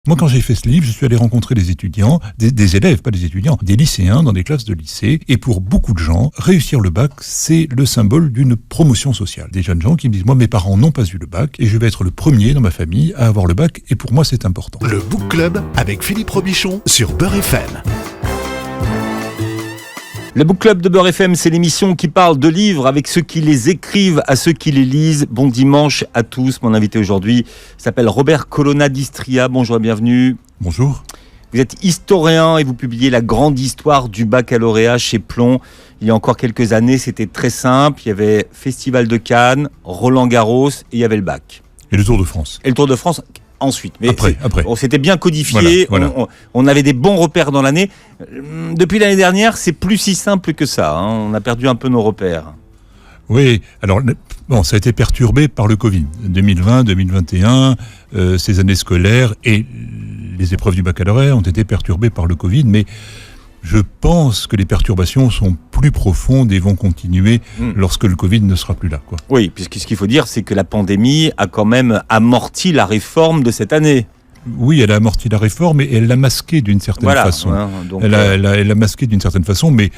Moi, quand j'ai fait ce livre, je suis allé rencontrer des étudiants, des élèves, pas des étudiants, des lycéens dans des classes de lycée. Et pour beaucoup de gens, réussir le bac, c'est le symbole d'une promotion sociale. Des jeunes gens qui me disent, moi, mes parents n'ont pas eu le bac et je vais être le premier dans ma famille à avoir le bac. Et pour moi, c'est important. Le Book Club avec Philippe Robichon sur Beurre FM. Le Book Club de Beurre FM, c'est l'émission qui parle de livres avec ceux qui les écrivent, à ceux qui les lisent. Bon dimanche à tous. Mon invité aujourd'hui s'appelle Robert Colonna d'Istria. Bonjour et bienvenue. Bonjour. Vous êtes historien et vous publiez La grande histoire du baccalauréat chez Plon. Il y a encore quelques années, c'était très simple. Il y avait Festival de Cannes, Roland-Garros et il y avait le bac. Et le Tour de France. Et le Tour de France ensuite. Mais après. On s'était bien codifié, voilà. On avait des bons repères dans l'année. Depuis l'année dernière, c'est plus si simple que ça. On a perdu un peu nos repères. Oui, alors bon, ça a été perturbé par le Covid. 2020, 2021, ces années scolaires et les épreuves du baccalauréat ont été perturbées par le Covid, mais je pense que les perturbations sont plus profondes et vont continuer lorsque le Covid ne sera plus là, quoi. Oui, puisque ce qu'il faut dire, c'est que la pandémie a quand même amorti la réforme de cette année. Oui, elle a amorti la réforme et elle l'a masquée d'une certaine façon. Hein, donc, elle l'a masquée d'une certaine façon, mais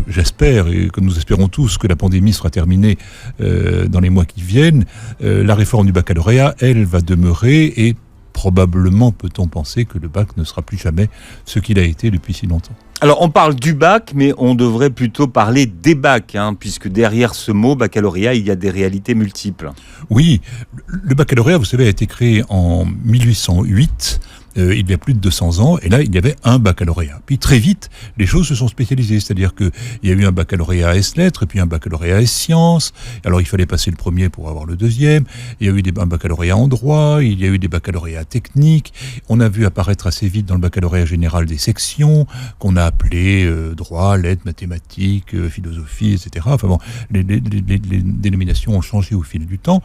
j'espère, et que nous espérons tous, que la pandémie sera terminée dans les mois qui viennent. La réforme du baccalauréat, elle, va demeurer et probablement peut-on penser que le bac ne sera plus jamais ce qu'il a été depuis si longtemps. Alors on parle du bac, mais on devrait plutôt parler des bacs, puisque derrière ce mot baccalauréat, il y a des réalités multiples. Oui, le baccalauréat, vous savez, a été créé en 1808. Il y a plus de 200 ans, et là, il y avait un baccalauréat. Puis très vite, les choses se sont spécialisées, c'est-à-dire qu'il y a eu un baccalauréat S-lettres, et puis un baccalauréat S-sciences. Alors, il fallait passer le premier pour avoir le deuxième. Il y a eu un baccalauréat en droit, il y a eu des baccalauréats techniques. On a vu apparaître assez vite dans le baccalauréat général des sections, qu'on a appelées droit, lettres, mathématiques, philosophie, etc. Enfin bon, les dénominations ont changé au fil du temps.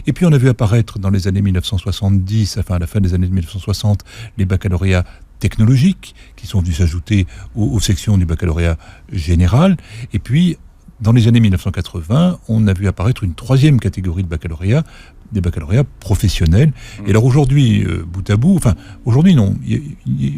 Et puis, on a vu apparaître dans les années 1970, enfin à la fin des années 1960, les baccalauréats technologiques qui sont venus s'ajouter aux sections du baccalauréat général. Et puis, dans les années 1980, on a vu apparaître une troisième catégorie de baccalauréat, des baccalauréats professionnels. Et alors aujourd'hui, bout à bout, enfin aujourd'hui non,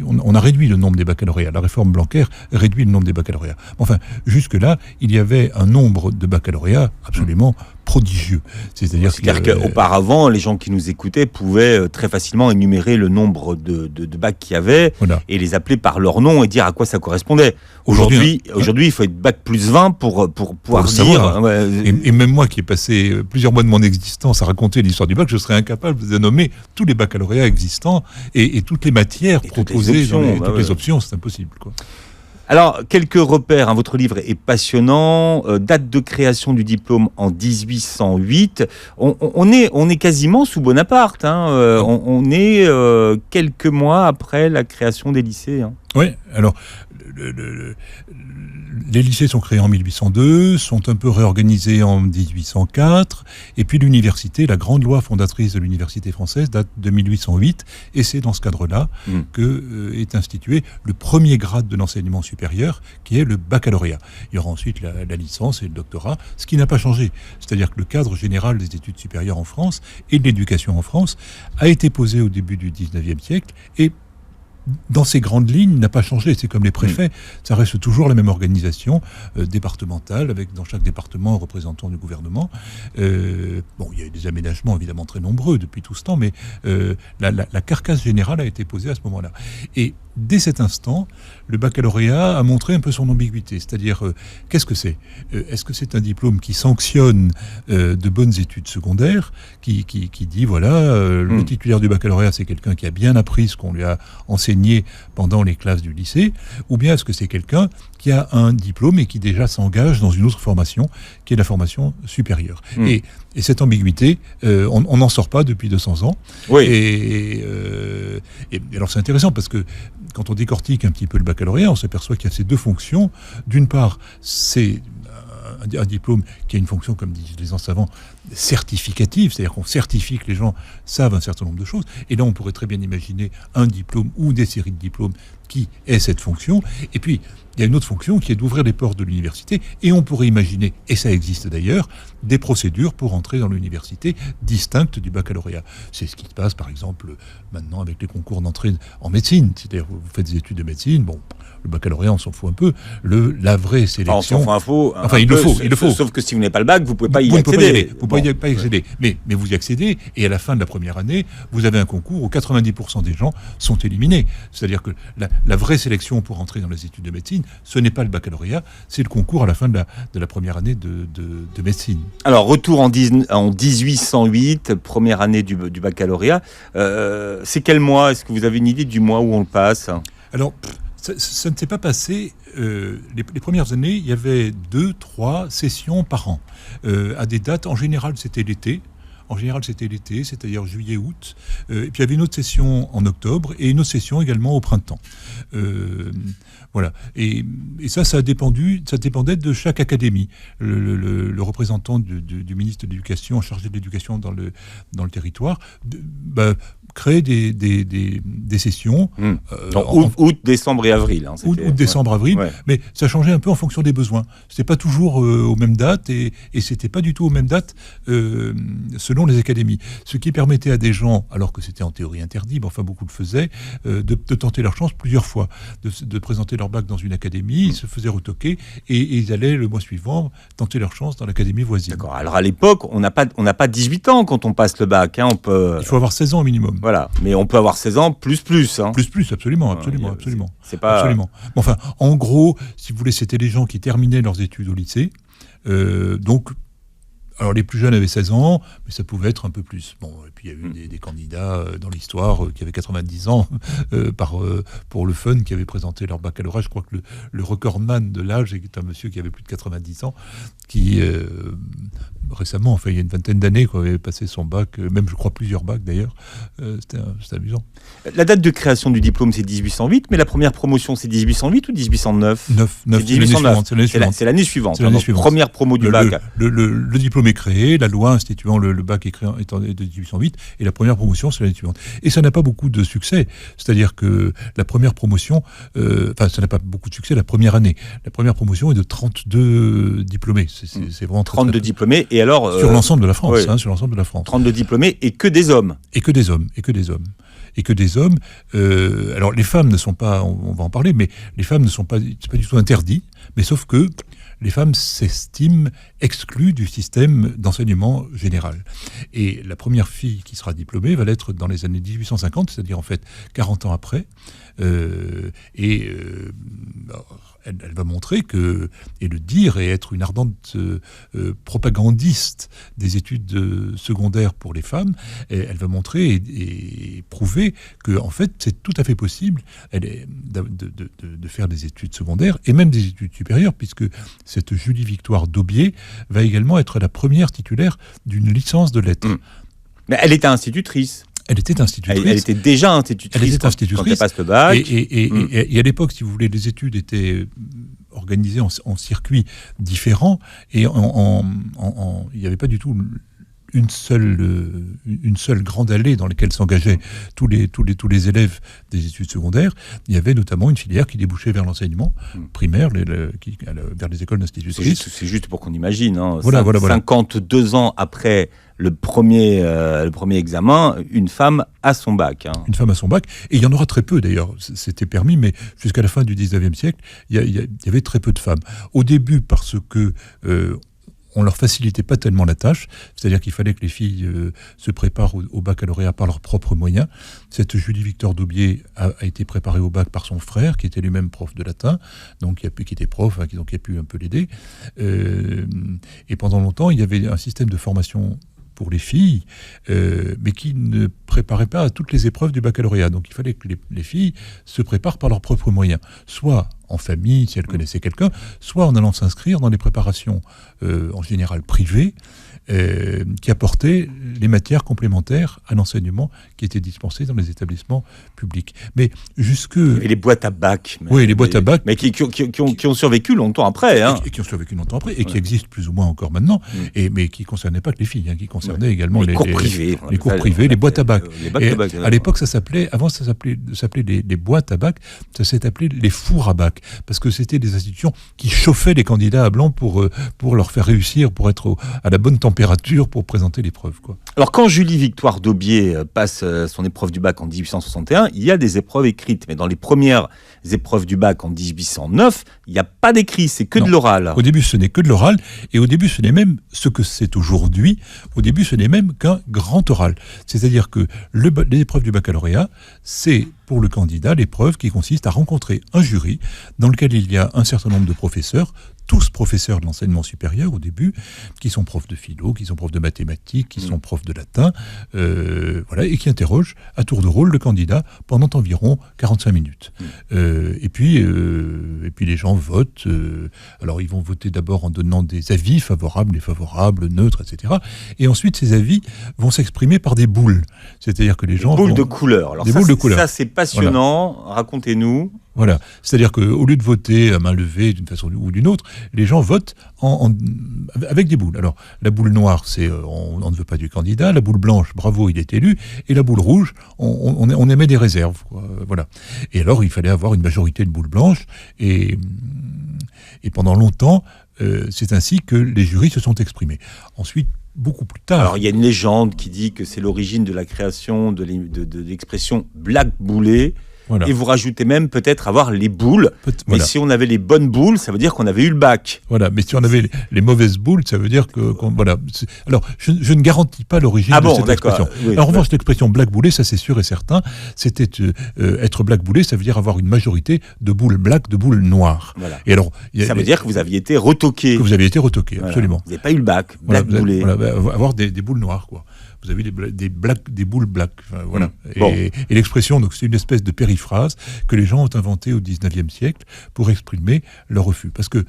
on a réduit le nombre des baccalauréats. La réforme Blanquer réduit le nombre des baccalauréats. Enfin, jusque-là, il y avait un nombre de baccalauréats absolument prodigieux. C'est-à-dire qu'auparavant, les gens qui nous écoutaient pouvaient très facilement énumérer le nombre de bacs qu'il y avait, et les appeler par leur nom et dire à quoi ça correspondait. Aujourd'hui, il faut être bac plus 20 pour pouvoir dire... Et même moi qui ai passé plusieurs mois de mon existence à raconter l'histoire du bac, je serais incapable de nommer tous les baccalauréats existants et toutes les matières proposées, toutes les options, c'est impossible, quoi. Alors, quelques repères. Votre livre est passionnant. Date de création du diplôme en 1808. On est quasiment sous Bonaparte. On est quelques mois après la création des lycées. Oui, alors... Les lycées sont créés en 1802, sont un peu réorganisés en 1804, et puis l'université, la grande loi fondatrice de l'université française, date de 1808, et c'est dans ce cadre-là que est institué le premier grade de l'enseignement supérieur, qui est le baccalauréat. Il y aura ensuite la licence et le doctorat, ce qui n'a pas changé. C'est-à-dire que le cadre général des études supérieures en France et de l'éducation en France a été posé au début du 19e siècle, et dans ces grandes lignes, n'a pas changé. C'est comme les préfets. Ça reste toujours la même organisation départementale, avec dans chaque département un représentant du gouvernement. Il y a eu des aménagements évidemment très nombreux depuis tout ce temps, mais la carcasse générale a été posée à ce moment-là. Et dès cet instant, le baccalauréat a montré un peu son ambiguïté. C'est-à-dire, qu'est-ce que c'est ? Est-ce que c'est un diplôme qui sanctionne de bonnes études secondaires, qui dit, le titulaire du baccalauréat, c'est quelqu'un qui a bien appris ce qu'on lui a enseigné pendant les classes du lycée, ou bien est-ce que c'est quelqu'un qui a un diplôme et qui déjà s'engage dans une autre formation, qui est la formation supérieure. Et cette ambiguïté, on n'en sort pas depuis 200 ans. Oui. Et alors c'est intéressant parce que quand on décortique un petit peu le baccalauréat, on s'aperçoit qu'il y a ces deux fonctions. D'une part, c'est un diplôme qui a une fonction, comme disent les savants, certificative, c'est-à-dire qu'on certifie que les gens savent un certain nombre de choses. Et là, on pourrait très bien imaginer un diplôme ou des séries de diplômes qui aient cette fonction. Et puis, il y a une autre fonction qui est d'ouvrir les portes de l'université. Et on pourrait imaginer, et ça existe d'ailleurs, des procédures pour entrer dans l'université distinctes du baccalauréat. C'est ce qui se passe, par exemple, maintenant avec les concours d'entrée en médecine. C'est-à-dire, vous faites des études de médecine, bon, le baccalauréat, on s'en fout un peu. La vraie sélection... on s'en fout un peu, il le faut. Sauf que si vous n'avez pas le bac, vous ne pouvez pas y accéder. Vous ne pouvez pas y accéder. Mais vous y accédez, et à la fin de la première année, vous avez un concours où 90% des gens sont éliminés. C'est-à-dire que la vraie sélection pour entrer dans les études de médecine, ce n'est pas le baccalauréat, c'est le concours à la fin de la première année de médecine. Alors, retour en 1808, première année du baccalauréat. C'est quel mois? Est-ce que vous avez une idée du mois où on le passe? Alors, ça ne s'est pas passé. Les premières années, il y avait 2-3 sessions par an. À des dates, en général, c'était l'été. C'est-à-dire juillet-août. Et puis il y avait une autre session en octobre et une autre session également au printemps. Voilà. Et ça dépendait de chaque académie. Le représentant du ministre de l'Éducation, chargé de l'éducation dans le territoire, créait des sessions. Août, décembre et avril. Août, décembre, avril. Ouais. Mais ça changeait un peu en fonction des besoins. C'était pas toujours aux mêmes dates et c'était pas du tout aux mêmes dates selon les académies. Ce qui permettait à des gens, alors que c'était en théorie interdit, mais enfin beaucoup le faisaient, de tenter leur chance plusieurs fois, de présenter leur bac dans une académie, ils se faisaient retoquer et ils allaient le mois suivant tenter leur chance dans l'académie voisine. D'accord. Alors à l'époque, on n'a pas 18 ans quand on passe le bac. Hein. Il faut avoir 16 ans au minimum. Voilà, mais on peut avoir 16 ans plus. Hein. Plus, absolument. C'est pas... Absolument. Enfin, en gros, si vous voulez, c'était les gens qui terminaient leurs études au lycée. Donc, alors les plus jeunes avaient 16 ans, mais ça pouvait être un peu plus. Bon, et puis il y a eu des candidats dans l'histoire qui avaient 90 ans pour le fun, qui avaient présenté leur baccalauréat. Je crois que le recordman de l'âge est un monsieur qui avait plus de 90 ans, qui récemment, enfin il y a une vingtaine d'années, avait passé son bac, même je crois plusieurs bacs d'ailleurs. C'était amusant. La date de création du diplôme, c'est 1808, mais la première promotion, c'est 1808 ou 1809 C'est l'année suivante. Première promo du bac. Le diplôme est créé, la loi instituant le bac est créé de 1808, et la première promotion, c'est l'année suivante. Et ça n'a pas beaucoup de succès. C'est-à-dire que la première promotion, ça n'a pas beaucoup de succès la première année. La première promotion est de 32 diplômés. C'est vraiment 32 diplômés, et alors... sur l'ensemble de la France, sur l'ensemble de la France. 32 diplômés, et que des hommes. Et que des hommes. Alors les femmes ne sont pas, on va en parler, mais les femmes ne sont pas, c'est pas du tout interdit, mais sauf que les femmes s'estiment exclues du système d'enseignement général. Et la première fille qui sera diplômée va l'être dans les années 1850, c'est-à-dire en fait 40 ans après, elle va montrer que, et le dire, et être une ardente propagandiste des études secondaires pour les femmes, elle va montrer et prouver que, en fait, c'est tout à fait possible de faire des études secondaires et même des études supérieures, puisque cette Julie Victoire Daubier va également être la première titulaire d'une licence de lettres. Mais elle était institutrice. Elle était institutrice. Elle était déjà institutrice. Quand elle passe le bac. Et à l'époque, si vous voulez, les études étaient organisées en circuits différents et il n'y avait pas du tout une seule grande allée dans laquelle s'engageaient tous les élèves des études secondaires. Il y avait notamment une filière qui débouchait vers l'enseignement primaire, vers les écoles d'institutrices. C'est juste pour qu'on imagine. Hein, voilà. 52 ans après le premier examen, une femme a son bac. Hein. Une femme a son bac, et il y en aura très peu d'ailleurs. C'était permis, mais jusqu'à la fin du 19e siècle, il y avait très peu de femmes. Au début, parce que on leur facilitait pas tellement la tâche, c'est-à-dire qu'il fallait que les filles se préparent au baccalauréat par leurs propres moyens. Cette Julie Victoire Daubier a été préparée au bac par son frère, qui était lui-même prof de latin, donc qui était prof, donc qui a pu un peu l'aider. Et pendant longtemps, il y avait un système de formation pour les filles, mais qui ne préparait pas à toutes les épreuves du baccalauréat. Donc il fallait que les filles se préparent par leurs propres moyens, soit en famille, si elle connaissait quelqu'un, soit en allant s'inscrire dans des préparations en général privées, qui apportaient les matières complémentaires à l'enseignement qui étaient dispensées dans les établissements publics. Mais jusque... Et les boîtes à bac. Oui, les boîtes à bac. Mais qui ont survécu longtemps après. Hein. Et qui ont survécu longtemps après, et qui existent plus ou moins encore maintenant, mais qui ne concernaient pas que les filles, qui concernaient également les cours privés. Les cours privés, les boîtes à bac. À l'époque, avant ça s'appelait les boîtes à bac, ça s'est appelé les fours à bac, parce que c'était des institutions qui chauffaient les candidats à blanc pour leur faire réussir, pour être à la bonne température pour présenter l'épreuve, quoi. Alors, quand Julie Victoire d'Aubier passe son épreuve du bac en 1861, il y a des épreuves écrites. Mais dans les premières épreuves du bac en 1809, il n'y a pas d'écrit, c'est que de l'oral. Au début, ce n'est que de l'oral, et au début, ce n'est même ce que c'est aujourd'hui. Au début, ce n'est même qu'un grand oral. C'est-à-dire que l'épreuve du baccalauréat, c'est pour le candidat l'épreuve qui consiste à rencontrer un jury dans lequel il y a un certain nombre de professeurs, tous professeurs de l'enseignement supérieur au début, qui sont profs de philo, qui sont profs de mathématiques, qui sont profs de latin, et qui interrogent à tour de rôle le candidat pendant environ 45 minutes. Et puis les gens votent. Alors ils vont voter d'abord en donnant des avis favorables, défavorables, neutres, etc. Et ensuite ces avis vont s'exprimer par des boules. C'est-à-dire que les gens... Boules de couleur. Alors ça, c'est passionnant. Voilà. Racontez-nous. Voilà, c'est-à-dire qu'au lieu de voter à main levée d'une façon ou d'une autre, les gens votent avec des boules. Alors, la boule noire, c'est on ne veut pas du candidat. La boule blanche, bravo, il est élu. Et la boule rouge, on émet des réserves, quoi. Voilà. Et alors, il fallait avoir une majorité de boules blanches. Et pendant longtemps, c'est ainsi que les jurys se sont exprimés. Ensuite, beaucoup plus tard... Alors, il y a une légende qui dit que c'est l'origine de la création de l'expression « black boulé ». Voilà. Et vous rajoutez même peut-être avoir les boules. Mais si on avait les bonnes boules, ça veut dire qu'on avait eu le bac. Voilà, mais si on avait les mauvaises boules, ça veut dire voilà. Alors, je ne garantis pas l'origine de cette expression. Oui, alors, en revanche, l'expression black boulé, ça c'est sûr et certain. C'était être black boulé, ça veut dire avoir une majorité de boules black, de boules noires. Voilà. Et alors, ça veut dire que vous aviez été retoqué. Que vous aviez été retoqué, voilà. Absolument. Vous n'avez pas eu le bac, black boulé. Avoir des boules noires, quoi. Vous avez des boules black. Enfin, voilà. Et l'expression, donc, c'est une espèce de périphrase que les gens ont inventée au XIXe siècle pour exprimer leur refus. Parce que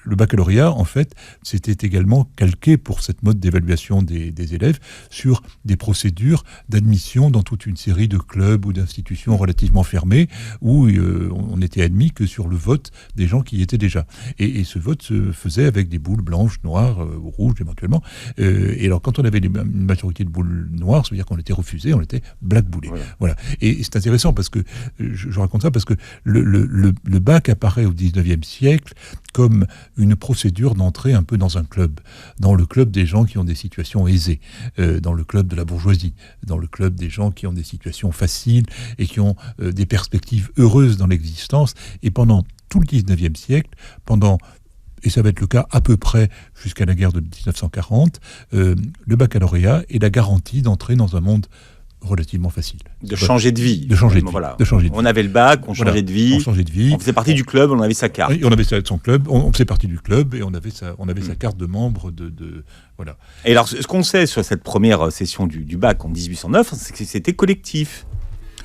le baccalauréat, en fait, c'était également calqué pour cette mode d'évaluation des élèves sur des procédures d'admission dans toute une série de clubs ou d'institutions relativement fermées où on n'était admis que sur le vote des gens qui y étaient déjà. Et ce vote se faisait avec des boules blanches, noires, ou rouges éventuellement. Et alors, quand on avait une majorité de boules noires, ça veut dire qu'on était refusé, on était black boulé. Voilà. Et c'est intéressant parce que, je raconte ça parce que le bac apparaît au XIXe siècle comme une procédure d'entrée un peu dans un club, dans le club des gens qui ont des situations aisées, dans le club de la bourgeoisie, dans le club des gens qui ont des situations faciles et qui ont des perspectives heureuses dans l'existence. Et pendant tout le XIXe siècle, et ça va être le cas à peu près jusqu'à la guerre de 1940, le baccalauréat est la garantie d'entrer dans un monde relativement facile. De changer de vie. De changer de vie. Voilà. De changer de vie. On avait le bac, on changeait de vie. On changeait de vie. On faisait partie du club, on avait sa carte. On avait son club, on faisait partie du club et on avait sa carte de membre voilà. Et alors, ce qu'on sait sur cette première session du bac en 1809, c'est que c'était collectif.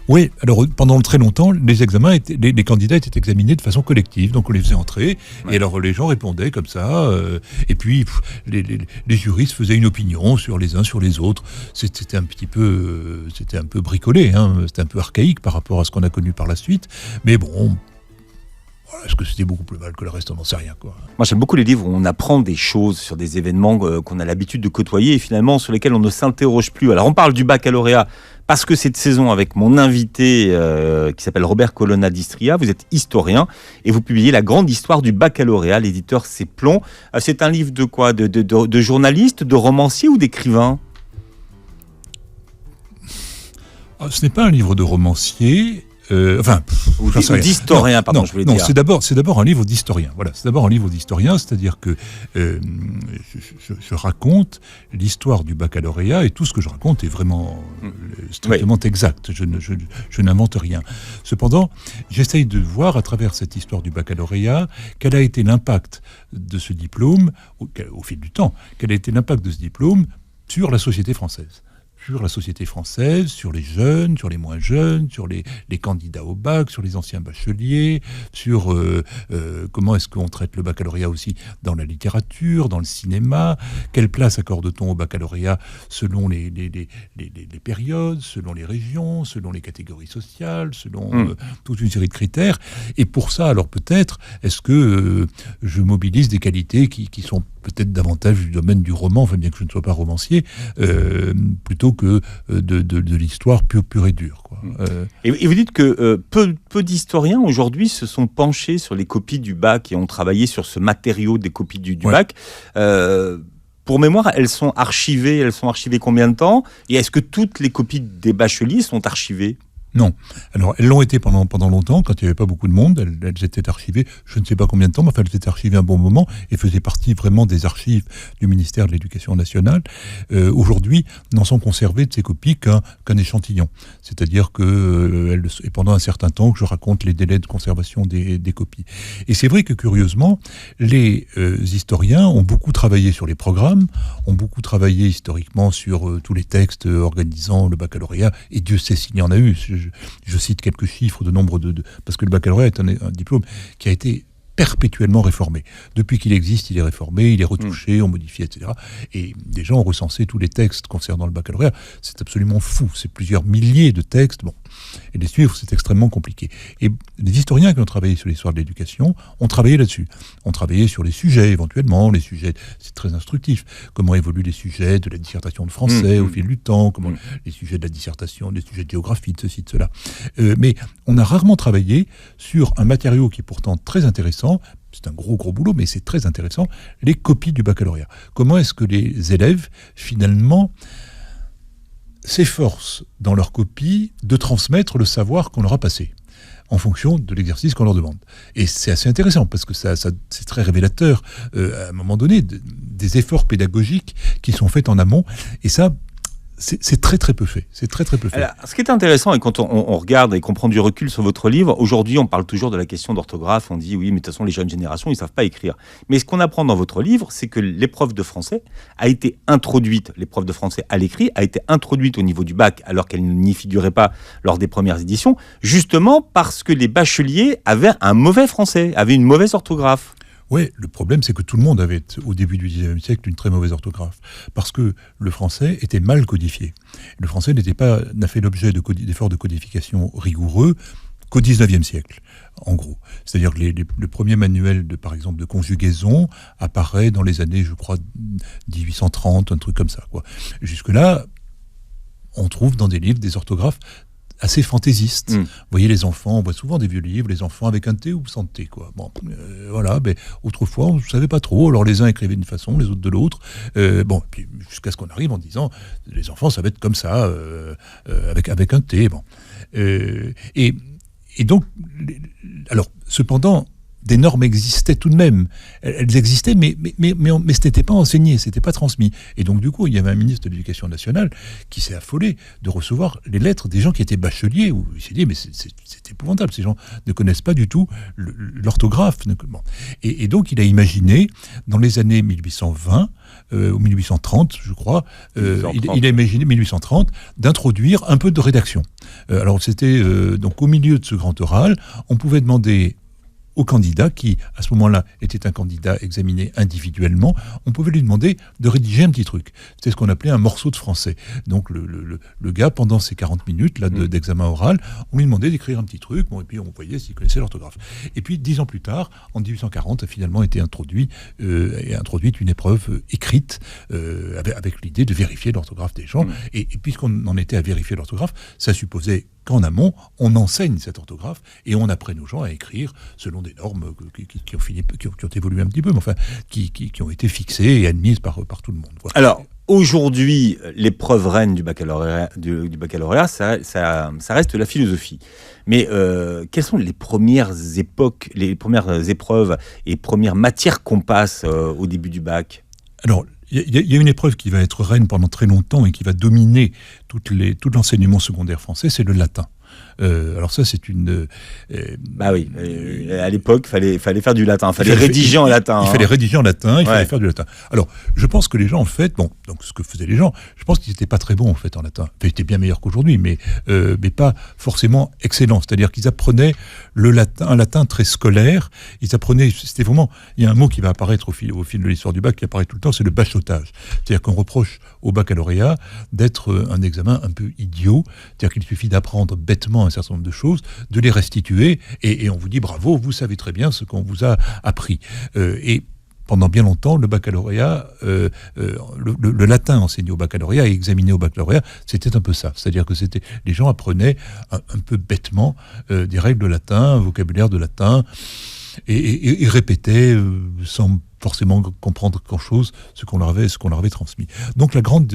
Oui, alors pendant très longtemps, les candidats étaient examinés de façon collective, donc on les faisait entrer, et alors les gens répondaient comme ça, et puis les juristes faisaient une opinion sur les uns sur les autres. C'était un peu bricolé, c'était un peu archaïque par rapport à ce qu'on a connu par la suite, mais bon. Est-ce que c'était beaucoup plus mal que le reste? On n'en sait rien, quoi. Moi, j'aime beaucoup les livres où on apprend des choses sur des événements qu'on a l'habitude de côtoyer et finalement sur lesquels on ne s'interroge plus. Alors, on parle du baccalauréat parce que cette saison, avec mon invité qui s'appelle Robert Colonna d'Istria, vous êtes historien et vous publiez La grande histoire du baccalauréat, l'éditeur C'est Plomb. C'est un livre de quoi? De journaliste, de romancier ou d'écrivain? Ce n'est pas un livre de romancier. Ou d'historien, pardon, je voulais dire. Non, c'est d'abord un livre d'historien. Voilà, c'est d'abord un livre d'historien, c'est-à-dire que je raconte l'histoire du baccalauréat et tout ce que je raconte est vraiment strictement exact. Je n'invente rien. Cependant, j'essaye de voir à travers cette histoire du baccalauréat quel a été l'impact de ce diplôme au fil du temps. Quel a été l'impact de ce diplôme sur la société française. sur la société française, sur les jeunes, sur les moins jeunes, sur les candidats au bac, sur les anciens bacheliers, sur comment est-ce qu'on traite le baccalauréat aussi dans la littérature, dans le cinéma, quelle place accorde-t-on au baccalauréat selon les périodes, selon les régions, selon les catégories sociales, selon toute une série de critères. Et pour ça, alors peut-être, est-ce que je mobilise des qualités qui sont peut-être davantage du domaine du roman, enfin bien que je ne sois pas romancier, plutôt que de l'histoire pure et dure, quoi. Et vous dites que peu d'historiens aujourd'hui se sont penchés sur les copies du bac et ont travaillé sur ce matériau des copies du bac. Pour mémoire, elles sont archivées combien de temps ? Et est-ce que toutes les copies des bacheliers sont archivées ? Non. Alors, elles l'ont été pendant longtemps, quand il n'y avait pas beaucoup de monde. Elles étaient archivées, je ne sais pas combien de temps, mais enfin, elles étaient archivées un bon moment et faisaient partie vraiment des archives du ministère de l'Éducation nationale. Aujourd'hui, n'en sont conservées de ces copies qu'un échantillon. C'est-à-dire que, et pendant un certain temps, que je raconte les délais de conservation des copies. Et c'est vrai que, curieusement, les historiens ont beaucoup travaillé sur les programmes, ont beaucoup travaillé historiquement sur tous les textes organisant le baccalauréat, et Dieu sait s'il y en a eu. Je cite quelques chiffres de nombre parce que le baccalauréat est un diplôme qui a été perpétuellement réformé. Depuis qu'il existe, il est réformé, il est retouché, on modifie, etc. Et des gens ont recensé tous les textes concernant le baccalauréat. C'est absolument fou. C'est plusieurs milliers de textes. Bon. Et les suivre, c'est extrêmement compliqué. Et les historiens qui ont travaillé sur l'histoire de l'éducation ont travaillé là-dessus. Ont travaillé sur les sujets, éventuellement. Les sujets, c'est très instructif. Comment évoluent les sujets de la dissertation de français au fil du temps, comment les sujets de la dissertation, les sujets de géographie, de ceci, de cela. Mais on a rarement travaillé sur un matériau qui est pourtant très intéressant. C'est un gros boulot, mais c'est très intéressant, les copies du baccalauréat. Comment est-ce que les élèves, finalement, s'efforcent dans leurs copies de transmettre le savoir qu'on leur a passé en fonction de l'exercice qu'on leur demande. Et c'est assez intéressant, parce que ça c'est très révélateur, à un moment donné, des efforts pédagogiques qui sont faits en amont, et ça, c'est très peu fait. C'est très peu fait. Alors, ce qui est intéressant, et quand on regarde et qu'on prend du recul sur votre livre, aujourd'hui on parle toujours de la question d'orthographe, on dit oui, mais de toute façon les jeunes générations, ils ne savent pas écrire. Mais ce qu'on apprend dans votre livre, c'est que l'épreuve de français a été introduite, l'épreuve de français à l'écrit a été introduite au niveau du bac, alors qu'elle n'y figurait pas lors des premières éditions, justement parce que les bacheliers avaient un mauvais français, avaient une mauvaise orthographe. Oui, le problème, c'est que tout le monde avait, au début du XIXe siècle, une très mauvaise orthographe. Parce que le français était mal codifié. Le français n'a fait l'objet d'efforts de codification rigoureux qu'au XIXe siècle, en gros. C'est-à-dire que le premier manuel, par exemple, de conjugaison apparaît dans les années, je crois, 1830, un truc comme ça, quoi. Jusque-là, on trouve dans des livres des orthographes assez fantaisiste. Vous voyez, les enfants, on voit souvent des vieux livres, les enfants avec un T ou sans T, quoi. Bon, voilà, mais autrefois, on ne savait pas trop. Alors, les uns écrivaient d'une façon, les autres de l'autre. Bon, puis jusqu'à ce qu'on arrive en disant, les enfants, ça va être comme ça, avec un T. Bon. Et donc, alors, cependant, des normes existaient tout de même. Elles existaient, mais ce n'était pas enseigné, ce n'était pas transmis. Et donc, du coup, il y avait un ministre de l'Éducation nationale qui s'est affolé de recevoir les lettres des gens qui étaient bacheliers, où il s'est dit, mais c'est épouvantable, ces gens ne connaissent pas du tout l'orthographe. Bon. Et donc, il a imaginé, dans les années 1820, ou 1830, je crois, il a imaginé, 1830, d'introduire un peu de rédaction. Alors, c'était donc au milieu de ce grand oral, on pouvait demander au candidat, qui à ce moment-là était un candidat examiné individuellement, on pouvait lui demander de rédiger un petit truc. C'était ce qu'on appelait un morceau de français. Donc le gars, pendant ces 40 minutes là, d'examen oral, on lui demandait d'écrire un petit truc, bon, et puis on voyait s'il connaissait l'orthographe. Et puis 10 ans plus tard, en 1840, a finalement été introduite une épreuve écrite avec l'idée de vérifier l'orthographe des gens. Et puisqu'on en était à vérifier l'orthographe, ça supposait qu'en amont, on enseigne cette orthographe et on apprenne aux gens à écrire selon des normes qui ont évolué un petit peu, mais enfin, qui ont été fixées et admises par tout le monde. Voilà. Alors, aujourd'hui, l'épreuve reine du baccalauréat, ça reste la philosophie. Mais quelles sont les premières épreuves et premières matières qu'on passe au début du bac ? Alors, il y a une épreuve qui va être reine pendant très longtemps et qui va dominer tout l'enseignement secondaire français, c'est le latin. Alors ça, c'est une... Bah oui, à l'époque, fallait faire du latin, fallait rédiger en latin. Il fallait rédiger en latin, il fallait faire du latin. Alors, je pense que les gens, en fait, bon, donc ce que faisaient les gens, je pense qu'ils n'étaient pas très bons, en fait, en latin. Enfin, ils étaient bien meilleurs qu'aujourd'hui, mais pas forcément excellents. C'est-à-dire qu'ils apprenaient un latin très scolaire. Ils apprenaient, c'était vraiment, il y a un mot qui va apparaître au fil de l'histoire du bac, qui apparaît tout le temps, c'est le bachotage. C'est-à-dire qu'on reproche au baccalauréat d'être un examen un peu idiot. C'est-à-dire qu'il suffit d'apprendre bêtement un certain nombre de choses, de les restituer, et on vous dit bravo, vous savez très bien ce qu'on vous a appris. Et pendant bien longtemps, le baccalauréat, le latin enseigné au baccalauréat et examiné au baccalauréat, c'était un peu ça. C'est-à-dire que les gens apprenaient un peu bêtement des règles de latin, un vocabulaire de latin, et répétaient sans forcément comprendre grand-chose ce qu'on leur avait transmis. Donc la grande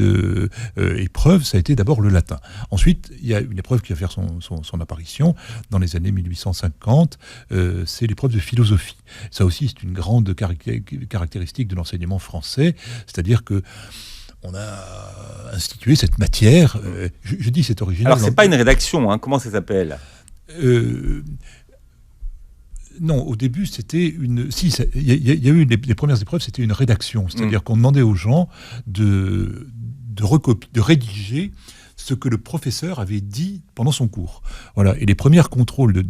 épreuve, ça a été d'abord le latin. Ensuite, il y a une épreuve qui va faire son apparition dans les années 1850, c'est l'épreuve de philosophie. Ça aussi, c'est une grande caractéristique de l'enseignement français, c'est-à-dire que on a institué cette matière. Je dis c'est original. Alors c'est pas une rédaction, hein. Comment ça s'appelle ? Non, au début, c'était une... Si, il y a eu les premières épreuves, c'était une rédaction. C'est-à-dire qu'on demandait aux gens de rédiger ce que le professeur avait dit pendant son cours. Voilà. Et les premiers contrôles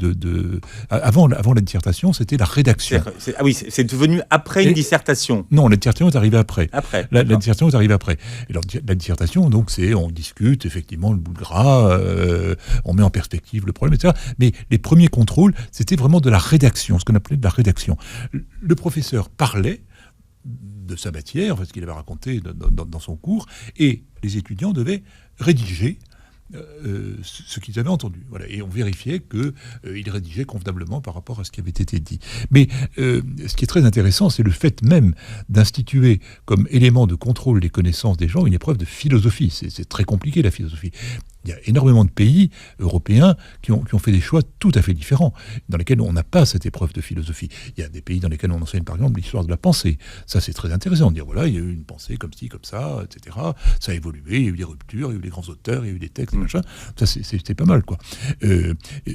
avant la dissertation, c'était la rédaction. C'est devenu après une dissertation. Non, la dissertation est arrivée après. La dissertation est arrivée après. Et alors, la dissertation, donc, on discute effectivement le bout de gras, on met en perspective le problème, etc. Mais les premiers contrôles, c'était vraiment de la rédaction, ce qu'on appelait de la rédaction. Le professeur parlait de sa matière, ce qu'il avait raconté dans son cours, et les étudiants devaient rédiger ce qu'ils avaient entendu. Voilà. Et on vérifiait qu'ils rédigeaient convenablement par rapport à ce qui avait été dit. Mais ce qui est très intéressant, c'est le fait même d'instituer comme élément de contrôle des connaissances des gens une épreuve de philosophie. C'est très compliqué, la philosophie. Il y a énormément de pays européens qui ont fait des choix tout à fait différents, dans lesquels on n'a pas cette épreuve de philosophie. Il y a des pays dans lesquels on enseigne par exemple l'histoire de la pensée. Ça, c'est très intéressant. De dire, voilà, il y a eu une pensée comme ci, comme ça, etc. Ça a évolué, il y a eu des ruptures, il y a eu des grands auteurs, il y a eu des textes, machin. Ça, c'est pas mal, quoi.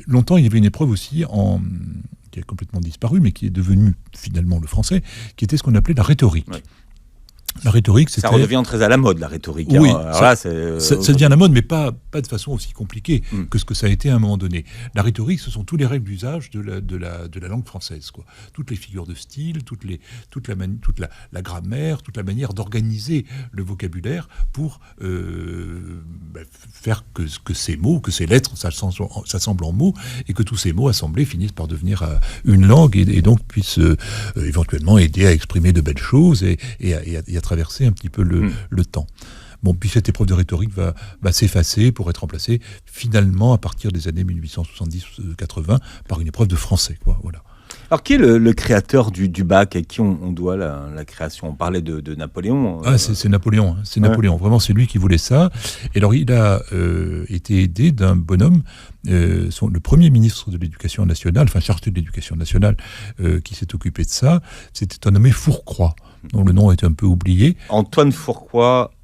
Longtemps, il y avait une épreuve aussi qui a complètement disparu, mais qui est devenue finalement le français, qui était ce qu'on appelait la rhétorique. Ouais. La rhétorique, c'était... Ça redevient très à la mode, la rhétorique. Oui, hein. ça devient à la mode, mais pas de façon aussi compliquée que ce que ça a été à un moment donné. La rhétorique, ce sont toutes les règles d'usage de la langue française, quoi. Toutes les figures de style, toute la grammaire, toute la manière d'organiser le vocabulaire pour faire que ces mots, que ces lettres s'assemblent en mots, et que tous ces mots assemblés finissent par devenir une langue, et donc puissent éventuellement aider à exprimer de belles choses et à traverser un petit peu le temps. Bon, puis cette épreuve de rhétorique va s'effacer pour être remplacée finalement à partir des années 1870-80 par une épreuve de français, quoi. Voilà. Alors, qui est le créateur du bac, à qui on doit la création ? On parlait de Napoléon. C'est Napoléon. Hein. C'est Napoléon. Vraiment, c'est lui qui voulait ça. Et alors, il a été aidé d'un bonhomme, le premier ministre de l'Éducation nationale, enfin chargé de l'Éducation nationale, qui s'est occupé de ça. C'était un nommé Fourcroy, dont le nom a été un peu oublié.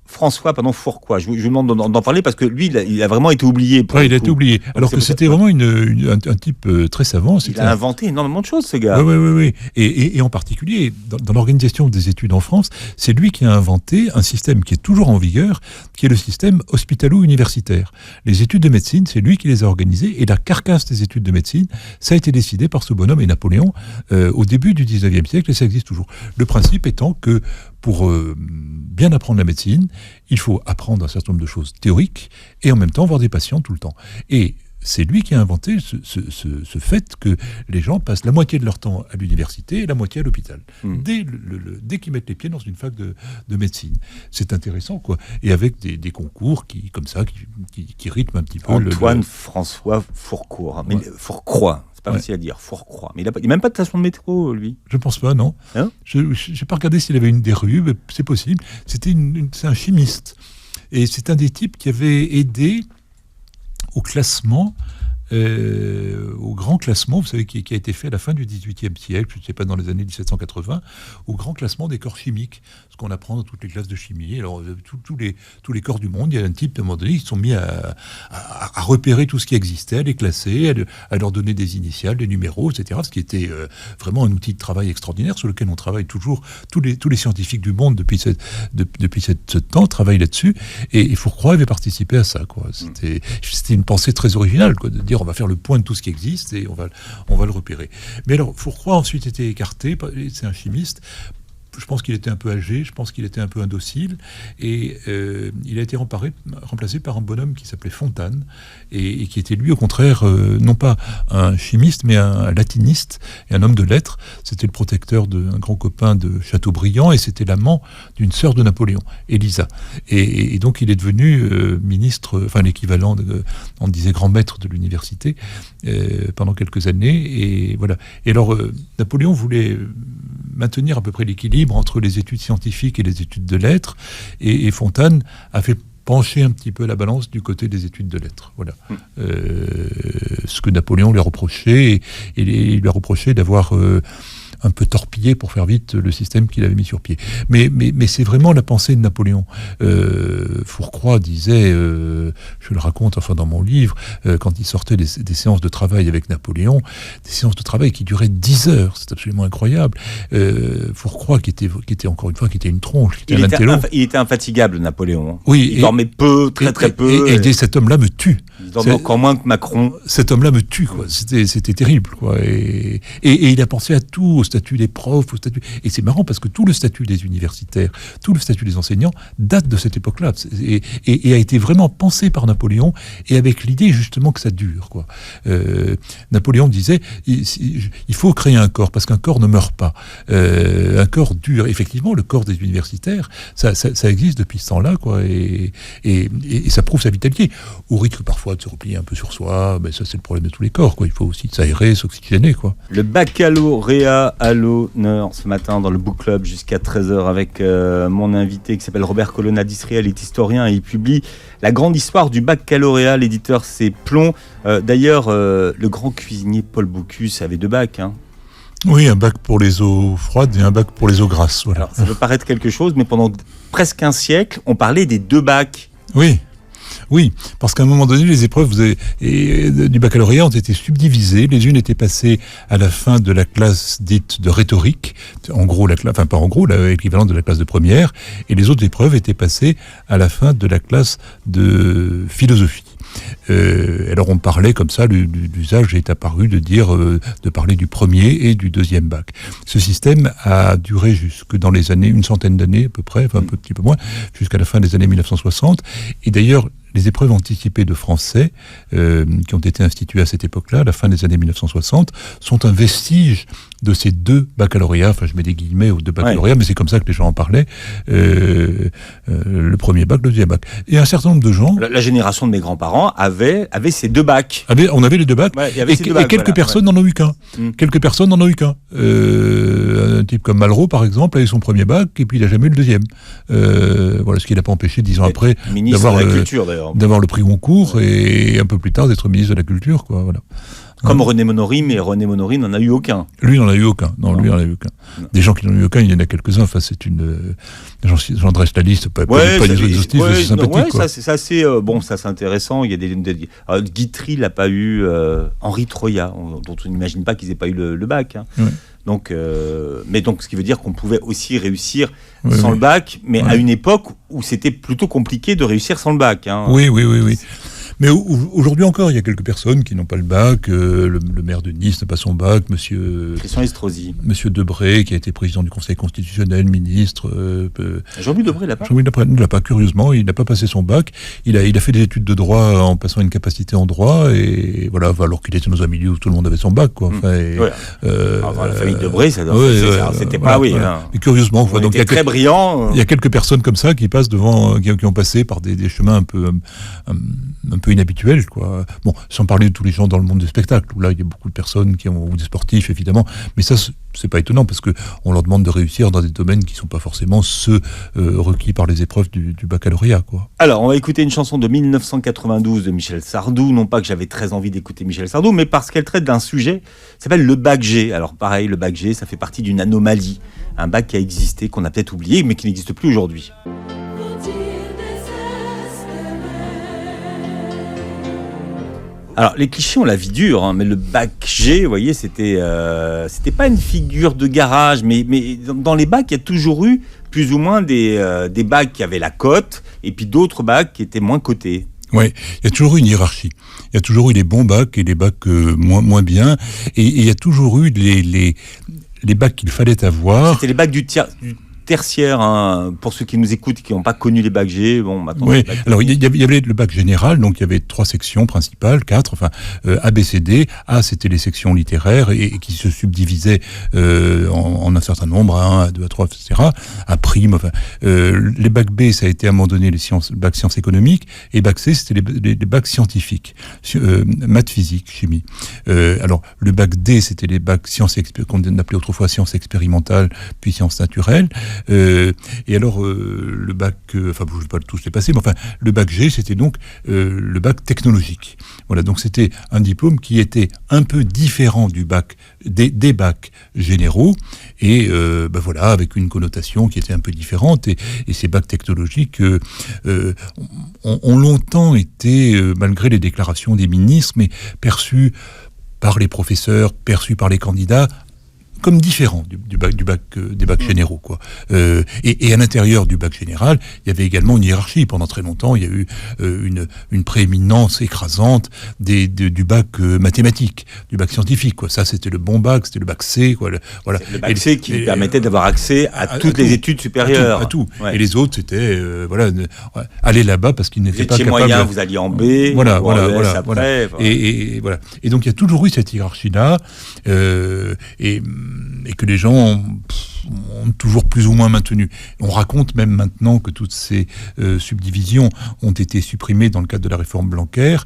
François Fourcroy. Je vous demande d'en parler parce que lui, il a vraiment été oublié. Oui, il a été oublié. Alors que c'était vraiment un type très savant. Il a inventé énormément de choses, ce gars. Oui. Et en particulier, dans l'organisation des études en France, c'est lui qui a inventé un système qui est toujours en vigueur, qui est le système hospitalo-universitaire. Les études de médecine, c'est lui qui les a organisées, et la carcasse des études de médecine, ça a été décidé par ce bonhomme et Napoléon au début du 19e siècle, et ça existe toujours. Le principe étant que pour bien apprendre la médecine, il faut apprendre un certain nombre de choses théoriques et en même temps voir des patients tout le temps. Et c'est lui qui a inventé ce fait que les gens passent la moitié de leur temps à l'université et la moitié à l'hôpital. Dès qu'ils mettent les pieds dans une fac de médecine. C'est intéressant, quoi. Et avec des concours qui rythment un petit peu François Fourcroy. Mais Fourcroy. C'est pas facile à dire, Fourcroy. Mais il n'a même pas de station de métro, lui. Je pense pas, non. Hein? Je n'ai pas regardé s'il avait une des rues, mais c'est possible. C'est un chimiste. Et c'est un des types qui avait aidé au classement, au grand grand classement, vous savez, qui a été fait à la fin du XVIIIe siècle, je ne sais pas, dans les années 1780, au grand classement des corps chimiques, ce qu'on apprend dans toutes les classes de chimie. Alors, tous les corps du monde, il y a un type, à un moment donné, ils se sont mis à repérer tout ce qui existait, à les classer, à leur donner des initiales, des numéros, etc., ce qui était vraiment un outil de travail extraordinaire sur lequel on travaille toujours. Tous les scientifiques du monde, depuis ce temps, travaillent là-dessus, et Fourcroy avait participé à ça, quoi. C'était une pensée très originale, quoi, de dire on va faire le point de tout ce qui existe et on va le repérer. Mais alors, Fourcroy a ensuite été écarté, c'est un chimiste. Je pense qu'il était un peu âgé, je pense qu'il était un peu indocile, et il a été remplacé par un bonhomme qui s'appelait Fontane, et qui était lui, au contraire, non pas un chimiste, mais un latiniste et un homme de lettres. C'était le protecteur d'un grand copain de Chateaubriand, et c'était l'amant d'une sœur de Napoléon, Élisa. Et donc il est devenu ministre, enfin l'équivalent, on disait grand maître de l'université, pendant quelques années, et voilà. Et alors, Napoléon voulait maintenir à peu près l'équilibre entre les études scientifiques et les études de lettres, et Fontane a fait pencher un petit peu la balance du côté des études de lettres. Voilà. Ce que Napoléon lui a reproché, et il lui a reproché d'avoir un peu torpillé, pour faire vite, le système qu'il avait mis sur pied. Mais c'est vraiment la pensée de Napoléon. Fourcroy disait, je le raconte enfin dans mon livre, quand il sortait des séances de travail avec Napoléon, des séances de travail qui duraient 10 heures, c'est absolument incroyable. Fourcroy, qui était encore une fois, qui était une tronche, qui était un intello. Il était infatigable, Napoléon. Oui, il dormait peu, très peu. Et cet homme-là me tue. Il dormait encore moins que Macron. Cet homme-là me tue, quoi. C'était terrible, quoi. Et il a pensé à tout, au statut des profs, et c'est marrant parce que tout le statut des universitaires, tout le statut des enseignants date de cette époque-là, et a été vraiment pensé par Napoléon, et avec l'idée justement que ça dure, quoi. Napoléon disait il faut créer un corps, parce qu'un corps ne meurt pas, un corps dure. Effectivement, le corps des universitaires, ça existe depuis ce temps-là, quoi, et ça prouve sa vitalité, au rythme parfois de se replier un peu sur soi. Mais ça, c'est le problème de tous les corps, quoi. Il faut aussi s'aérer, s'oxygéner, quoi. Le baccalauréat à l'honneur ce matin dans le Book Club jusqu'à 13h avec mon invité qui s'appelle Robert Colonna d'Israël, est historien, et il publie La grande histoire du baccalauréat. L'éditeur, c'est Plomb. D'ailleurs, le grand cuisinier Paul Bocuse avait 2 bacs, hein. Oui, un bac pour les eaux froides et un bac pour les eaux grasses. Voilà. Alors, ça peut paraître quelque chose, mais pendant presque un siècle, on parlait des 2 bacs. Oui, parce qu'à un moment donné, les épreuves du baccalauréat ont été subdivisées. Les unes étaient passées à la fin de la classe dite de rhétorique, en gros, l'équivalent de la classe de première, et les autres épreuves étaient passées à la fin de la classe de philosophie. Alors on parlait comme ça, l'usage est apparu de parler du premier et du deuxième bac. Ce système a duré jusque dans les années, une centaine d'années à peu près, enfin un petit peu moins, jusqu'à la fin des années 1960. Et d'ailleurs, les épreuves anticipées de français, qui ont été instituées à cette époque-là, à la fin des années 1960, sont un vestige de ces 2 baccalauréats. Enfin, je mets des guillemets aux 2 baccalauréats, mais c'est comme ça que les gens en parlaient. Le premier bac, le deuxième bac. Et un certain nombre de gens... La génération de mes grands-parents avait ces 2 bacs. On avait les 2 bacs, et quelques personnes n'en ont eu qu'un. Quelques personnes n'en ont eu qu'un. Un type comme Malraux, par exemple, avait son premier bac, et puis il n'a jamais eu le deuxième. Voilà, ce qui n'a pas empêché, 10 ans après, d'avoir de la culture, d'ailleurs. D'avoir le prix Goncourt, et un peu plus tard d'être ministre de la Culture, quoi. Voilà. Comme René Monory, mais René Monory n'en a eu aucun. Lui, il n'en a eu aucun. Non, lui, il n'en a eu aucun. Non. Des gens qui n'en ont eu aucun, il y en a quelques-uns. Enfin, c'est une... J'en dresse la liste, pas des exhaustifs, c'est sympathique. Ouais, ça, c'est assez... bon, ça, c'est intéressant. Il y a des Guitry l'a pas eu. Henri Troya, dont on n'imagine pas qu'ils aient pas eu le bac. Hein. Ouais. Donc, ce qui veut dire qu'on pouvait aussi réussir sans le bac, mais à une époque où c'était plutôt compliqué de réussir sans le bac. Hein. Oui. Mais aujourd'hui encore, il y a quelques personnes qui n'ont pas le bac. Le maire de Nice n'a pas son bac. Christian Estrosi. Monsieur Debré, qui a été président du Conseil constitutionnel, ministre. Jean-Louis Debré l'a pas. Jean-Louis Debré ne l'a pas, curieusement. Il n'a pas passé son bac. Il a fait des études de droit en passant une capacité en droit. Et voilà, alors qu'il était dans un milieu où tout le monde avait son bac, quoi. Enfin, la famille Debré, c'était pas... Mais curieusement, il était très brillant. Il y a quelques personnes comme ça qui passent devant, qui ont passé par des chemins un peu peu inhabituel, quoi. Bon, sans parler de tous les gens dans le monde du spectacle, où là, il y a beaucoup de personnes ou des sportifs, évidemment, mais ça, c'est pas étonnant, parce qu'on leur demande de réussir dans des domaines qui sont pas forcément ceux requis par les épreuves du baccalauréat, quoi. Alors, on va écouter une chanson de 1992 de Michel Sardou, non pas que j'avais très envie d'écouter Michel Sardou, mais parce qu'elle traite d'un sujet qui s'appelle le bac G. Alors pareil, le bac G, ça fait partie d'une anomalie, un bac qui a existé, qu'on a peut-être oublié, mais qui n'existe plus aujourd'hui. Alors, les clichés ont la vie dure, hein, mais le bac G, vous voyez, c'était pas une figure de garage, mais dans les bacs, il y a toujours eu plus ou moins des bacs qui avaient la cote, et puis d'autres bacs qui étaient moins cotés. Oui, il y a toujours eu une hiérarchie. Il y a toujours eu les bons bacs et les bacs moins bien, et il y a toujours eu les bacs qu'il fallait avoir. C'était les bacs du tertiaire, hein, pour ceux qui nous écoutent et qui n'ont pas connu les bacs G. Bon, maintenant. Oui. Alors il y avait le bac général, donc il y avait 3 sections principales, 4, enfin A, B, C, D. A, c'était les sections littéraires et qui se subdivisaient en un certain nombre, A1, A2, A3, etc. A prime. Enfin, les bacs B, ça a été à un moment donné le bac sciences économiques, et bac C, c'était les bacs scientifiques, maths, physique, chimie. Alors le bac D, c'était les bacs sciences qu'on appelait autrefois sciences expérimentales, puis sciences naturelles. Et alors le bac, enfin je ne vais pas tous les passer, mais enfin le bac G, c'était donc le bac technologique. Voilà, donc c'était un diplôme qui était un peu différent du bac des bacs généraux, et voilà, avec une connotation qui était un peu différente. Et ces bacs technologiques ont longtemps été, malgré les déclarations des ministres, mais perçus par les professeurs, perçus par les candidats, comme différent des bacs généraux, quoi. Et à l'intérieur du bac général, il y avait également une hiérarchie. Pendant très longtemps, il y a eu une prééminence écrasante du bac mathématique, du bac scientifique, quoi. Ça, c'était le bon bac, c'était le bac C, quoi. Voilà. C'est le bac C qui permettait d'avoir accès à toutes les études supérieures. À tout. Ouais. Et les autres, c'était aller là-bas parce qu'ils n'étaient pas capables. Vous étiez moyen, vous alliez en B. Voilà. Et voilà. Et donc il y a toujours eu cette hiérarchie-là, et que les gens ont toujours plus ou moins maintenu. On raconte même maintenant que toutes ces subdivisions ont été supprimées dans le cadre de la réforme Blanquer,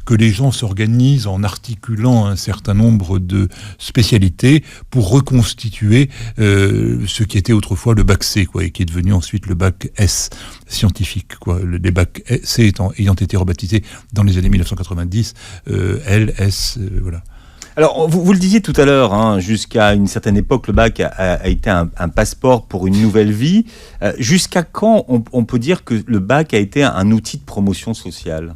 que les gens s'organisent en articulant un certain nombre de spécialités pour reconstituer ce qui était autrefois le bac C, quoi, et qui est devenu ensuite le bac S scientifique, quoi. Les bacs C ayant été rebaptisés dans les années 1990, L, S, voilà. Alors, vous le disiez tout à l'heure, hein, jusqu'à une certaine époque, le bac a été un passeport pour une nouvelle vie. Jusqu'à quand on peut dire que le bac a été un outil de promotion sociale ?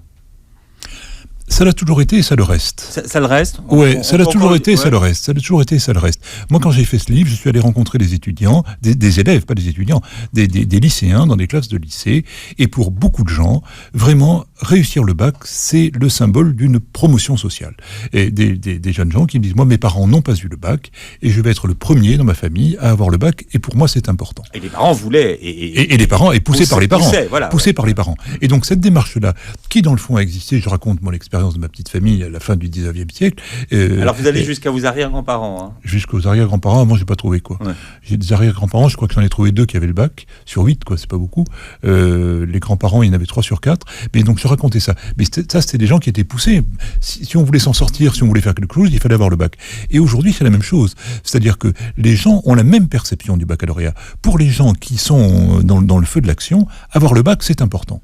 Ça l'a toujours été et ça le reste. Ça le reste ? Oui, ça l'a toujours été et ça le reste. Ça l'a toujours été et ça le reste. Moi, quand j'ai fait ce livre, je suis allé rencontrer des étudiants, des élèves, pas des étudiants, des lycéens dans des classes de lycée. Et pour beaucoup de gens, vraiment, réussir le bac, c'est le symbole d'une promotion sociale. Et des jeunes gens qui me disent, moi, mes parents n'ont pas eu le bac et je vais être le premier dans ma famille à avoir le bac. Et pour moi, c'est important. Et les parents voulaient. Et les parents, et poussés par les parents. Poussés par les parents. Et donc, cette démarche-là, qui dans le fond a existé, je raconte mon expérience de ma petite famille à la fin du 19e siècle. Alors vous allez jusqu'à vos arrière-grands-parents, hein. Jusqu'aux arrière-grands-parents, moi j'ai pas trouvé, quoi. Ouais. J'ai des arrière-grands-parents, je crois que j'en ai trouvé 2 qui avaient le bac, sur 8, quoi, c'est pas beaucoup. Les grands-parents, il y en avait 3 sur 4. Mais donc je racontais ça. Mais ça, c'était des gens qui étaient poussés. Si on voulait s'en sortir, si on voulait faire quelque chose, il fallait avoir le bac. Et aujourd'hui, c'est la même chose. C'est-à-dire que les gens ont la même perception du baccalauréat. Pour les gens qui sont dans le feu de l'action, avoir le bac, c'est important.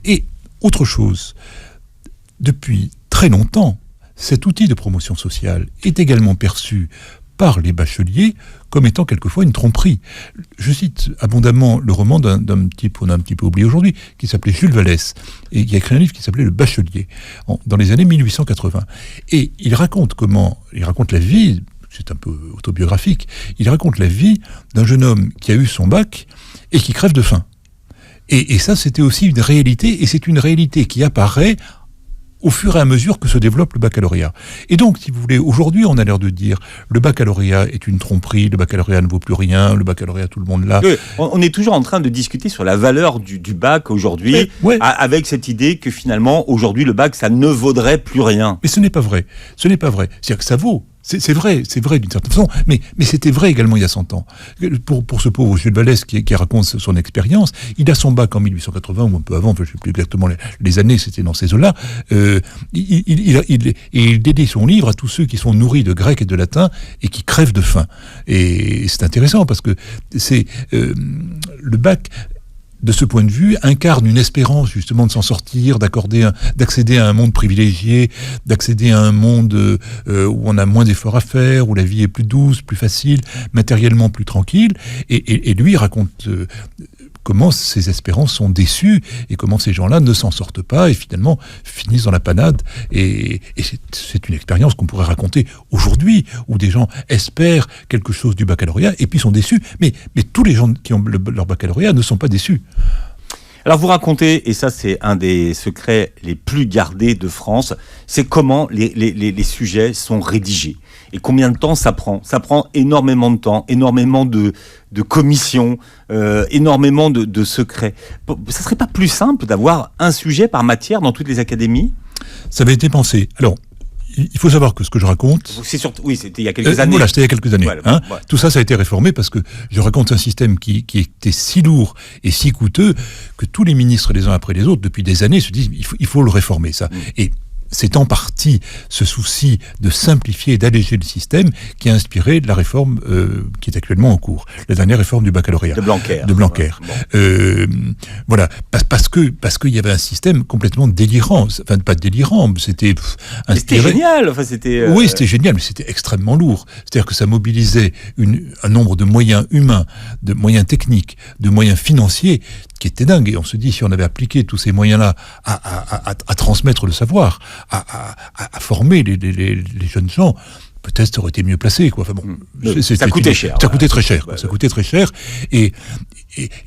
Et autre chose, depuis très longtemps, cet outil de promotion sociale est également perçu par les bacheliers comme étant quelquefois une tromperie. Je cite abondamment le roman d'un type qu'on a un petit peu oublié aujourd'hui, qui s'appelait Jules Vallès, et qui a écrit un livre qui s'appelait Le Bachelier, dans les années 1880. Et il raconte la vie, c'est un peu autobiographique, il raconte la vie d'un jeune homme qui a eu son bac et qui crève de faim. Et ça, c'était aussi une réalité, et c'est une réalité qui apparaît au fur et à mesure que se développe le baccalauréat. Et donc, si vous voulez, aujourd'hui, on a l'air de dire le baccalauréat est une tromperie, le baccalauréat ne vaut plus rien, le baccalauréat, tout le monde l'a. Oui, on est toujours en train de discuter sur la valeur du bac aujourd'hui, avec cette idée que finalement, aujourd'hui, le bac, ça ne vaudrait plus rien. Mais ce n'est pas vrai. Ce n'est pas vrai. C'est-à-dire que ça vaut. C'est vrai d'une certaine façon, mais c'était vrai également il y a 100 ans. Pour ce pauvre Jules Vallès qui raconte son expérience, il a son bac en 1880 ou un peu avant, je ne sais plus exactement les années, c'était dans ces eaux-là. Il dédie son livre à tous ceux qui sont nourris de grec et de latin et qui crèvent de faim. Et c'est intéressant parce que c'est le bac. De ce point de vue, incarne une espérance justement de s'en sortir, d'accéder à un monde privilégié, d'accéder à un monde où on a moins d'efforts à faire, où la vie est plus douce, plus facile, matériellement plus tranquille. Et lui raconte comment ces espérances sont déçues et comment ces gens-là ne s'en sortent pas et finalement finissent dans la panade. Et c'est une expérience qu'on pourrait raconter aujourd'hui, où des gens espèrent quelque chose du baccalauréat et puis sont déçus. Mais tous les gens qui ont leur baccalauréat ne sont pas déçus. Alors vous racontez, et ça c'est un des secrets les plus gardés de France, c'est comment les sujets sont rédigés. Et combien de temps ça prend ? Ça prend énormément de temps, énormément de commissions, énormément de secrets. Ça serait pas plus simple d'avoir un sujet par matière dans toutes les académies ? Ça avait été pensé. Alors, il faut savoir que ce que je raconte... Oui, c'était il y a quelques années. Voilà, c'était il y a quelques années. Ouais. Tout ça a été réformé parce que je raconte un système qui était si lourd et si coûteux que tous les ministres, les uns après les autres, depuis des années, se disent il faut le réformer, ça. Et c'est en partie ce souci de simplifier et d'alléger le système qui a inspiré la réforme qui est actuellement en cours, la dernière réforme du baccalauréat. De Blanquer. Ouais, bon. Voilà, parce qu'il y avait un système complètement délirant. Enfin, pas délirant, c'était C'était génial. Enfin, c'était. Oui, c'était génial, mais c'était extrêmement lourd. C'est-à-dire que ça mobilisait un nombre de moyens humains, de moyens techniques, de moyens financiers qui était dingue. Et on se dit, si on avait appliqué tous ces moyens-là à transmettre le savoir, à former les jeunes gens, peut-être ça aurait été mieux placé, quoi. Enfin bon, ça coûtait cher. Ça coûtait très cher. Ça coûtait très cher. Et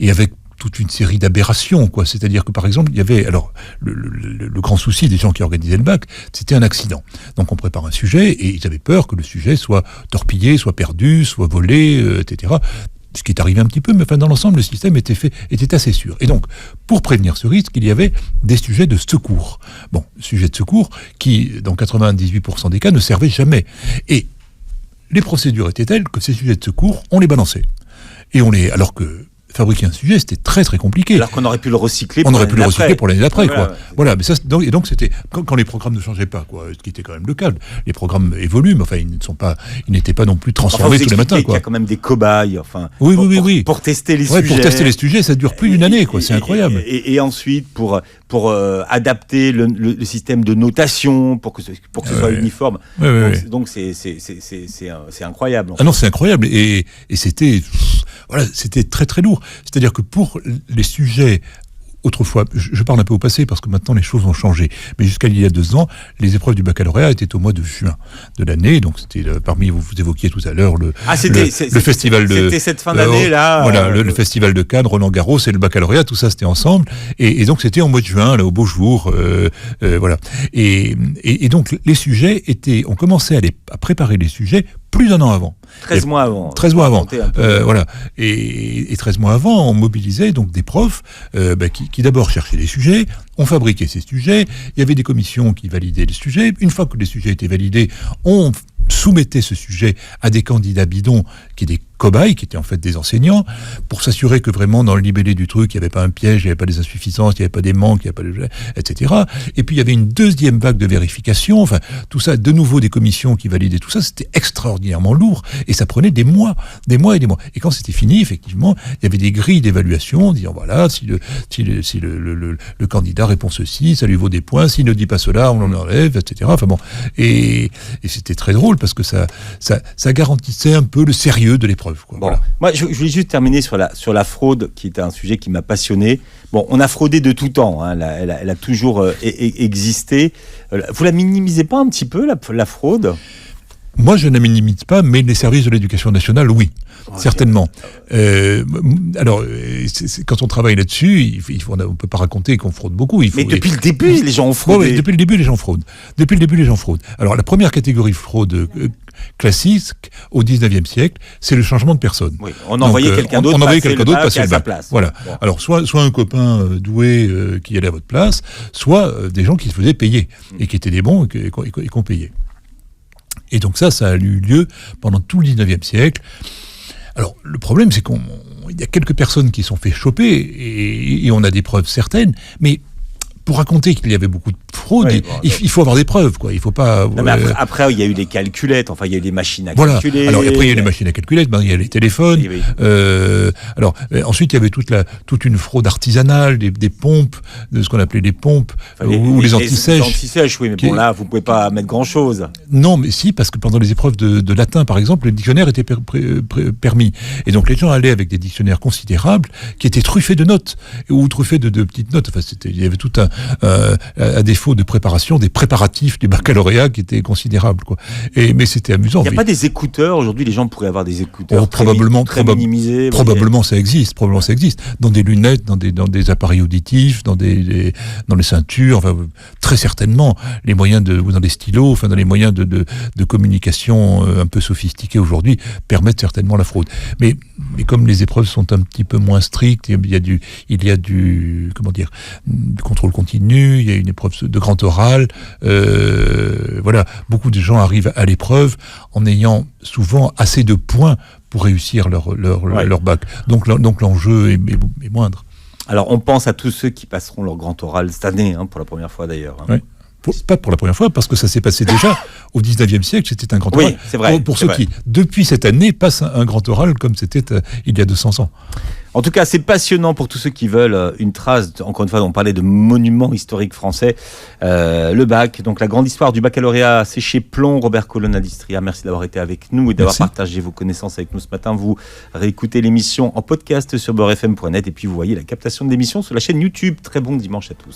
avec toute une série d'aberrations, quoi. C'est-à-dire que, par exemple, il y avait, alors, le grand souci des gens qui organisaient le bac, c'était un accident. Donc, on prépare un sujet et ils avaient peur que le sujet soit torpillé, soit perdu, soit volé, etc. Ce qui est arrivé un petit peu, mais enfin, dans l'ensemble, le système était assez sûr. Et donc, pour prévenir ce risque, il y avait des sujets de secours. Bon, sujets de secours qui, dans 98% des cas, ne servaient jamais. Et les procédures étaient telles que ces sujets de secours, on les balançait. Alors que fabriquer un sujet, c'était très très compliqué. Alors qu'on aurait pu le recycler pour l'année d'après, quoi. Voilà, mais ça, donc c'était quand les programmes ne changeaient pas, quoi, ce qui était quand même le cas. Les programmes évoluent, mais enfin ils n'étaient pas non plus transformés tous les matins, quoi. Il y a quand même des cobayes, enfin. Oui. Pour tester les sujets. Pour tester les sujets, ça dure plus d'une année, quoi. C'est incroyable. Et ensuite pour adapter le système de notation pour que ce soit uniforme. Donc c'est incroyable. Ah non, c'est incroyable et c'était c'était très très lourd. C'est-à-dire que pour les sujets, autrefois, je parle un peu au passé parce que maintenant les choses ont changé, mais jusqu'à il y a 2 ans, les épreuves du baccalauréat étaient au mois de juin de l'année, donc c'était parmi, vous évoquiez tout à l'heure le festival de... C'était cette fin d'année là. Voilà, le festival de Cannes, Roland Garros et le baccalauréat, tout ça c'était ensemble, et donc c'était en mois de juin, là, au beau jour, voilà. Et donc les sujets on commençait à préparer les sujets plus d'1 an avant. 13 mois avant. 13 mois avant. Voilà. Et 13 mois avant, on mobilisait donc des profs qui d'abord cherchaient les sujets, on fabriquait ces sujets, il y avait des commissions qui validaient les sujets. Une fois que les sujets étaient validés, on soumettait ce sujet à des candidats bidons qui étaient des cobayes, qui étaient en fait des enseignants, pour s'assurer que vraiment dans le libellé du truc, il n'y avait pas un piège, il n'y avait pas des insuffisances, il n'y avait pas des manques, il n'y avait pas etc. Et puis il y avait une deuxième vague de vérification, enfin tout ça, de nouveau des commissions qui validaient tout ça, c'était extraordinairement lourd et ça prenait des mois et des mois. Et quand c'était fini, effectivement, il y avait des grilles d'évaluation disant voilà, si le candidat répond ceci, ça lui vaut des points, s'il ne dit pas cela, on l'enlève, etc. Enfin bon, et c'était très drôle parce que ça garantissait un peu le sérieux de l'épreuve. Quoi. Bon. Voilà. Moi, je voulais juste terminer sur la fraude, qui est un sujet qui m'a passionné. Bon, on a fraudé de tout temps, hein, elle a toujours existé. Vous la minimisez pas un petit peu, la fraude ? Moi, je ne la minimise pas, mais les services de l'éducation nationale, oui, certainement. Alors, quand on travaille là-dessus, on ne peut pas raconter qu'on fraude beaucoup. Mais depuis le début, les gens ont fraudé. Oui, depuis le début, les gens fraudent. Alors, la première catégorie de fraude classique au 19e siècle, c'est le changement de personne. Oui, on envoyait quelqu'un d'autre passer à sa place. Voilà. Bon. Alors, soit un copain doué qui allait à votre place, soit des gens qui se faisaient payer et qui étaient des bons et qu'on payait. Et donc ça a eu lieu pendant tout le 19e siècle. Alors, le problème, c'est qu'il y a quelques personnes qui se sont fait choper, et on a des preuves certaines, mais pour raconter qu'il y avait beaucoup de fraude, il faut avoir des preuves, quoi. Il faut pas. Non, mais après, il y a eu des calculettes. Enfin, il y a eu des machines à voilà. calculer. Alors après, il y a les machines à calculer. Il y a les téléphones. Oui. Ensuite, il y avait toute une fraude artisanale, des pompes, de ce qu'on appelait les pompes, ou les antisèches. Les antisèches, oui, mais bon, là, vous pouvez pas mettre grand-chose. Non, mais si, parce que pendant les épreuves de latin, par exemple, le dictionnaire était permis. Et donc, les gens allaient avec des dictionnaires considérables qui étaient truffés de notes, ou truffés de petites notes. Enfin, il y avait tout à défaut de préparation, des préparatifs du baccalauréat qui étaient considérables, quoi. Mais c'était amusant. Il n'y a pas des écouteurs aujourd'hui, les gens pourraient avoir des écouteurs très minimisés. Probablement ça existe. Dans des lunettes, dans des appareils auditifs, dans les ceintures, enfin, très certainement. Les moyens ou dans des stylos, enfin, dans les moyens de communication un peu sophistiqués aujourd'hui permettent certainement la fraude. Mais comme les épreuves sont un petit peu moins strictes, il y a du contrôle continu, il y a une épreuve de grand oral, voilà, beaucoup de gens arrivent à l'épreuve en ayant souvent assez de points pour réussir leur bac. Donc l'enjeu est moindre. Alors on pense à tous ceux qui passeront leur grand oral cette année, pour la première fois d'ailleurs. Oui. Pas pour la première fois, parce que ça s'est passé déjà au 19e siècle, c'était un grand oral. Oui, c'est vrai. Pour ceux qui, depuis cette année, passent un grand oral comme c'était il y a 200 ans. En tout cas, c'est passionnant pour tous ceux qui veulent une trace. Encore une fois, on parlait de monuments historiques français. Le bac, donc la grande histoire du baccalauréat, c'est chez Plon. Robert Colonna d'Istria, merci d'avoir été avec nous et d'avoir partagé vos connaissances avec nous ce matin. Vous réécoutez l'émission en podcast sur beurrefm.net et puis vous voyez la captation de l'émission sur la chaîne YouTube. Très bon dimanche à tous.